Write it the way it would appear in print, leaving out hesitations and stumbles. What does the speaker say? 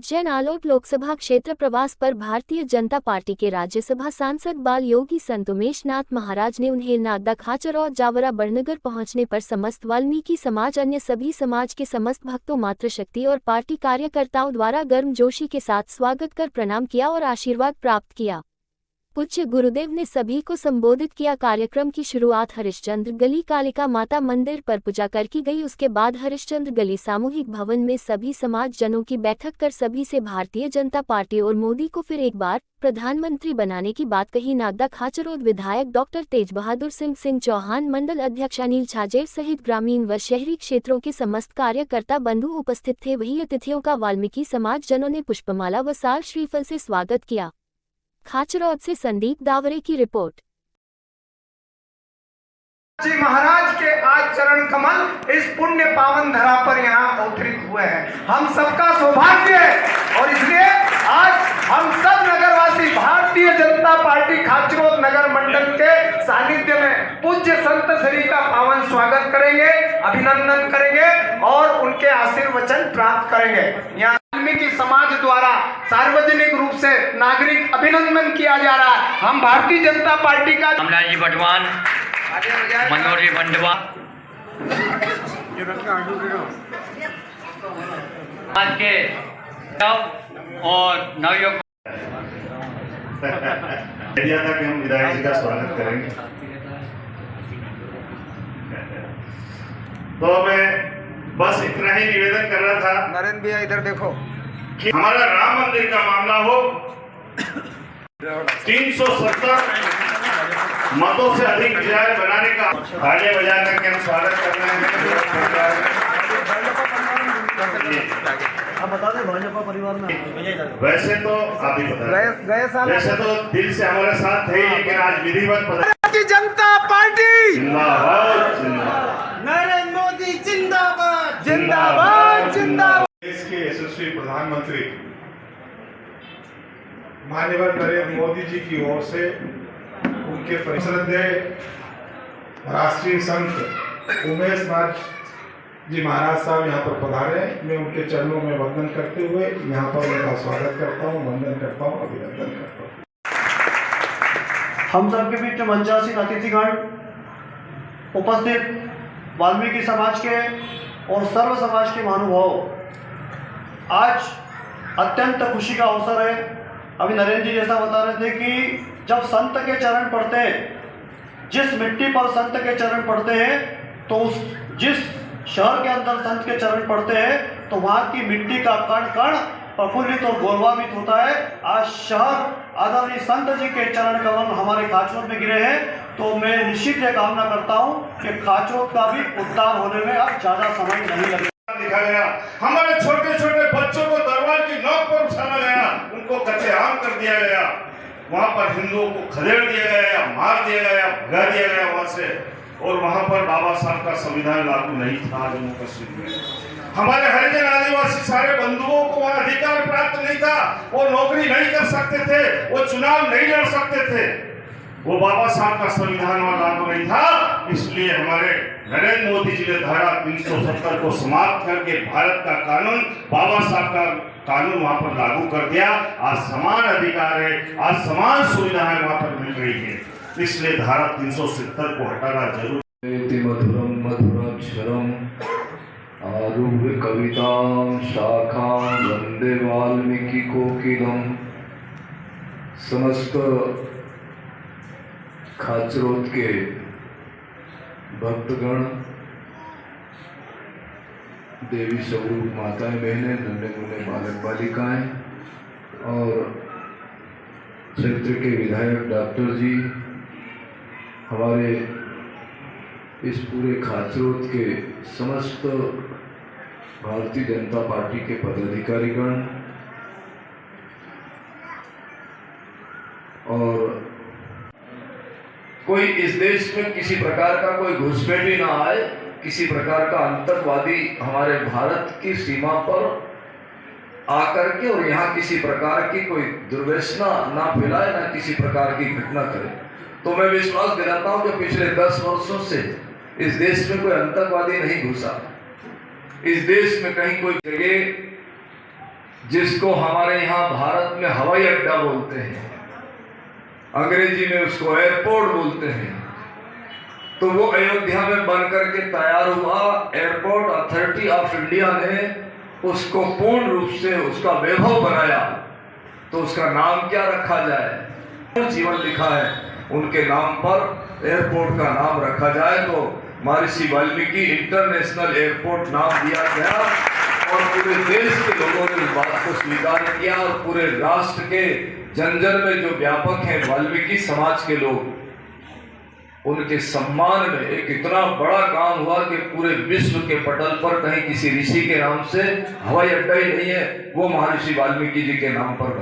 उज्जैन आलोट लोकसभा क्षेत्र प्रवास पर भारतीय जनता पार्टी के राज्यसभा सांसद बाल योगी संत उमेश नाथ महाराज ने उन्हें नागदा खाचर और जावरा बड़नगर पहुंचने पर समस्त वाल्मीकि समाज अन्य सभी समाज के समस्त भक्तों मातृशक्ति और पार्टी कार्यकर्ताओं द्वारा गर्मजोशी के साथ स्वागत कर प्रणाम किया और आशीर्वाद प्राप्त किया। पूज्य गुरुदेव ने सभी को संबोधित किया। कार्यक्रम की शुरुआत हरिश्चंद्र गली कालिका माता मंदिर पर पूजा कर की गई। उसके बाद हरिश्चंद्र गली सामूहिक भवन में सभी समाज जनों की बैठक कर सभी से भारतीय जनता पार्टी और मोदी को फिर एक बार प्रधानमंत्री बनाने की बात कही। नागदा खाचरोद विधायक डॉक्टर तेज बहादुर सिंह चौहान, मंडल अध्यक्ष अनिल छाजेर सहित ग्रामीण व शहरी क्षेत्रों के समस्त कार्यकर्ता बंधु उपस्थित थे। वहीं अतिथियों का वाल्मीकि समाज जनों ने पुष्पमाला व साल श्रीफल से स्वागत किया। खाचरौद से संदीप दावरे की रिपोर्ट। जी महाराज के आज चरण कमल इस पुण्य पावन धरा पर यहाँ अवतरित हुए हैं। हम सबका सौभाग्य है और इसलिए आज हम सब नगरवासी भारतीय जनता पार्टी खाचरोद नगर मंडल के सानिध्य में पूज्य संत श्री का पावन स्वागत करेंगे, अभिनंदन करेंगे और उनके आशीर्वचन प्राप्त करेंगे। यहाँ वाल्मीकि समाज द्वारा सार्वजनिक रूप से नागरिक अभिनंदन किया जा रहा है। हम भारतीय जनता पार्टी का जी बटवान मनोहर जी बंडवा आज के और नवयुवक था कि हम विधायक जी का स्वागत करेंगे। तो मैं बस इतना ही निवेदन कर रहा था, नरेंद्र भैया इधर देखो, कि हमारा राम मंदिर का मामला हो 370 मतों से अधिक विजय बनाने का तालियां बजा करके हम स्वागत कर रहे हैं। आप बता दें भाजपा परिवार में वैसे तो आप ही बता वैसे तो दिल से हमारे साथ थे, लेकिन आज विधिवत भारतीय जनता पार्टी जिंदाबाद जिंदाबाद, नरेंद्र मोदी जिंदाबाद जिंदाबाद जिंदाबाद। देश के यशस्वी प्रधानमंत्री माननीय नरेंद्र मोदी जी की ओर से उनके श्रद्धेय राष्ट्रीय संत उमेश नाथ जी महाराज साहब यहाँ पर पधारे। मैं उनके चरणों में वंदन करते हुए यहाँ पर उनका स्वागत करता हूँ, वंदन करता हूँ, अभिनंदन करता हूँ। हम सबके बीच मंचासीन अतिथिगण, उपस्थित वाल्मीकि समाज के और सर्व समाज के महानुभाव, आज अत्यंत खुशी का अवसर है। अभी नरेंद्र जी जैसा बता रहे थे कि जब संत के चरण पड़ते हैं, जिस मिट्टी पर संत के चरण पड़ते हैं, तो उस जिस शहर के अंदर संत के चरण पड़ते हैं तो वहाँ की मिट्टी का कण कण प्रफुल्लित और गौरवान्वित होता है। आज शहर आदरणीय संत जी के चरण कमल हमारे खाचरोद में गिरे हैं, तो मैं निश्चित ये कामना करता हूँ कि खाचरोद का भी उद्धार होने में अब ज़्यादा समय नहीं लगेगा। दिखा गया, हमारे छोटे छोटे बच्चों को तलवार की नोक पर उठाया गया, उनको कत्लेआम कर दिया गया, वहां पर हिंदुओं को खदेड़ दिया गया या मार दिया गया, भगा दिया गया वहां से, और वहां पर बाबा साहब का संविधान लागू नहीं था जम्मू कश्मीर में। हमारे हरिजन आदिवासी सारे बंधुओं को वहां अधिकार प्राप्त नहीं था, वो नौकरी नहीं कर सकते थे, वो चुनाव नहीं लड़ सकते थे, वो बाबा साहब का संविधान वहां लागू नहीं था। इसलिए हमारे नरेंद्र मोदी जी ने धारा 370 को समाप्त करके भारत का कानून, बाबा साहब का कानून वहां पर लागू कर दिया। आज समान अधिकार है, आज समान सुविधाएं वहां पर मिल रही है, इसलिए धारा 370 को हटाना जरूर। मधुरम मधुराक्षरम आरूढ़ कवितां शाखां वंदे वाल्मीकि कोकिलम। समस्त खाचरोद के भक्तगण, देवी स्वरूप माताएं बहनें, नन्हे मुन्ने बालक बालिकाएं और क्षेत्र के विधायक डॉक्टर जी, हमारे इस पूरे खाचरोद के समस्त भारतीय जनता पार्टी के पदाधिकारीगण और कोई इस देश में किसी प्रकार का कोई घुसपैठी ना आए, किसी प्रकार का आतंकवादी हमारे भारत की सीमा पर आकर के और यहाँ किसी प्रकार की कोई दुर्व्यसना ना फैलाए, ना किसी प्रकार की घटना करे। तो मैं विश्वास दिलाता हूँ कि पिछले 10 वर्षों से इस देश में कोई आतंकवादी नहीं घुसा। इस देश में कहीं कोई जगह जिसको हमारे यहाँ भारत में हवाई अड्डा बोलते हैं, अंग्रेजी में उसको एयरपोर्ट बोलते हैं, तो वो अयोध्या में बनकर के तैयार हुआ। एयरपोर्ट अथॉरिटी ऑफ इंडिया ने उसको पूर्ण रूप से उसका वैभव बनाया, तो उसका नाम क्या रखा जाए? जीवन लिखा है, उनके नाम पर एयरपोर्ट का नाम रखा जाए, तो महर्षि वाल्मीकि इंटरनेशनल एयरपोर्ट नाम दिया गया और पूरे देश के लोगों ने इस बात को स्वीकार किया और पूरे राष्ट्र के जन जन में जो व्यापक हैं वाल्मीकि समाज के लोग, उनके सम्मान में एक इतना बड़ा काम हुआ कि पूरे विश्व के पटल पर कहीं किसी ऋषि के नाम से हवाई अड्डा ही नहीं है, वो महर्षि वाल्मीकि जी के नाम पर